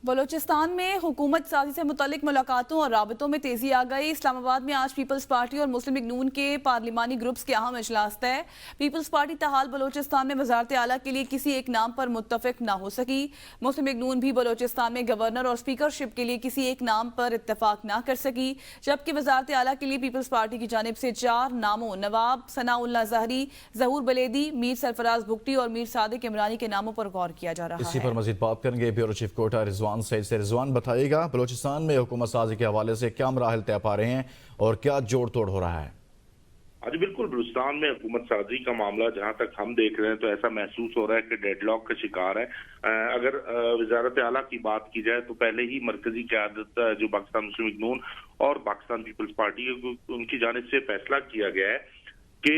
بلوچستان میں حکومت سازی سے متعلق ملاقاتوں اور رابطوں میں تیزی آ گئی۔ اسلام آباد میں آج پیپلز پارٹی اور مسلم لیگ نون کے پارلیمانی گروپس کے اہم اجلاس طے۔ پیپلز پارٹی تاحال بلوچستان میں وزارت اعلیٰ کے لیے کسی ایک نام پر متفق نہ ہو سکی۔ مسلم لیگ نون بھی بلوچستان میں گورنر اور اسپیکرشپ کے لیے کسی ایک نام پر اتفاق نہ کر سکی، جبکہ وزارت اعلیٰ کے لیے پیپلز پارٹی کی جانب سے 4 ناموں نواب ثناء اللہ ظہری، ظہور بلیدی، میر سرفراز بگٹی اور میر صادق عمرانی کے ناموں پر غور کیا جا رہا ہے۔ اسی پر مزید بات کریں گے بیورو چیف کوئٹہ رضوان سعید سے۔ رضوان بتائیے گا بلوچستان میں حکومت سازی کے حوالے سے کیا مراحل طے پا رہے ہیں اور کیا جوڑ توڑ ہو رہا ہے؟ جی بالکل، بلوچستان میں حکومت سازی کا معاملہ جہاں تک ہم دیکھ رہے ہیں تو ایسا محسوس ہو رہا ہے کہ ڈیڈ لاک کا شکار ہے۔ اگر وزارت اعلیٰ کی بات کی جائے تو پہلے ہی مرکزی قیادت جو پاکستان مسلم لیگ نون اور پاکستان پیپلز پارٹی ان کی جانب سے فیصلہ کیا گیا ہے کہ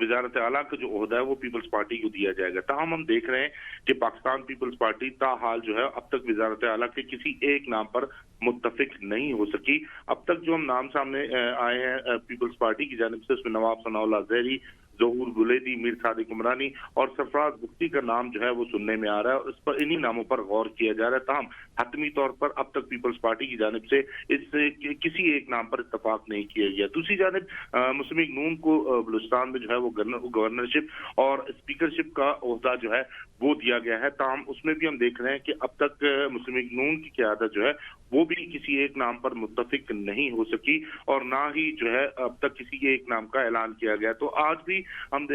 وزارت اعلیٰ کا جو عہدہ ہے وہ پیپلز پارٹی کو دیا جائے گا۔ تاہم ہم دیکھ رہے ہیں کہ پاکستان پیپلز پارٹی تاحال جو ہے اب تک وزارت اعلیٰ کے کسی ایک نام پر متفق نہیں ہو سکی۔ اب تک جو ہم نام سامنے آئے ہیں پیپلز پارٹی کی جانب سے، اس میں نواب ثناء اللہ ظہری، ظہور بلیدی، میر صادق عمرانی اور سرفراز بگٹی کا نام جو ہے وہ سننے میں آ رہا ہے اور اس پر انہی ناموں پر غور کیا جا رہا ہے۔ تاہم حتمی طور پر اب تک پیپلز پارٹی کی جانب سے اس سے کسی ایک نام پر اتفاق نہیں کیا گیا۔ دوسری جانب مسلم لیگ نون کو بلوچستان میں جو ہے وہ گورنرشپ اور اسپیکرشپ کا عہدہ جو ہے وہ دیا گیا ہے۔ تاہم اس میں بھی ہم دیکھ رہے ہیں کہ اب تک مسلم لیگ نون کی قیادت جو ہے وہ بھی کسی ایک نام پر متفق نہیں ہو سکی اور نہ ہی جو ہے اب تک کسی ایک نام کا اعلان کیا گیا۔ تو آج بھی ہم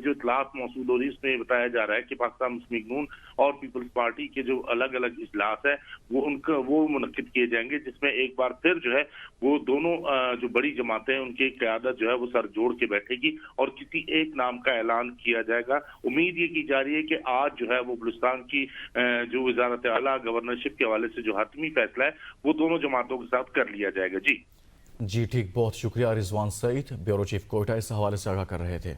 جو اطلاعات موصول ہو رہی اس میں بتایا جا رہا ہے کہ پاکستان مسلم لیگ نون اور پیپلز پارٹی کے جو الگ الگ اجلاس ہے وہ منعقد کیے جائیں گے، جس میں ایک بار پھر جو ہے وہ دونوں جو بڑی جماعتیں ان کی قیادت جو ہے وہ سر جوڑ کے بیٹھے گی اور کسی ایک نام کا اعلان کیا جائے گا۔ امید یہ کی جا رہی ہے کہ آج جو ہے وہ بلوچستان کی جو وزارت اعلیٰ گورنرشپ کے حوالے سے جو حتمی فیصلہ ہے وہ دونوں جماعتوں کے ساتھ کر لیا جائے گا۔ جی ٹھیک، بہت شکریہ رضوان سعید، بیورو چیف کوئٹہ اس حوالے سے آگاہ کر رہے تھے۔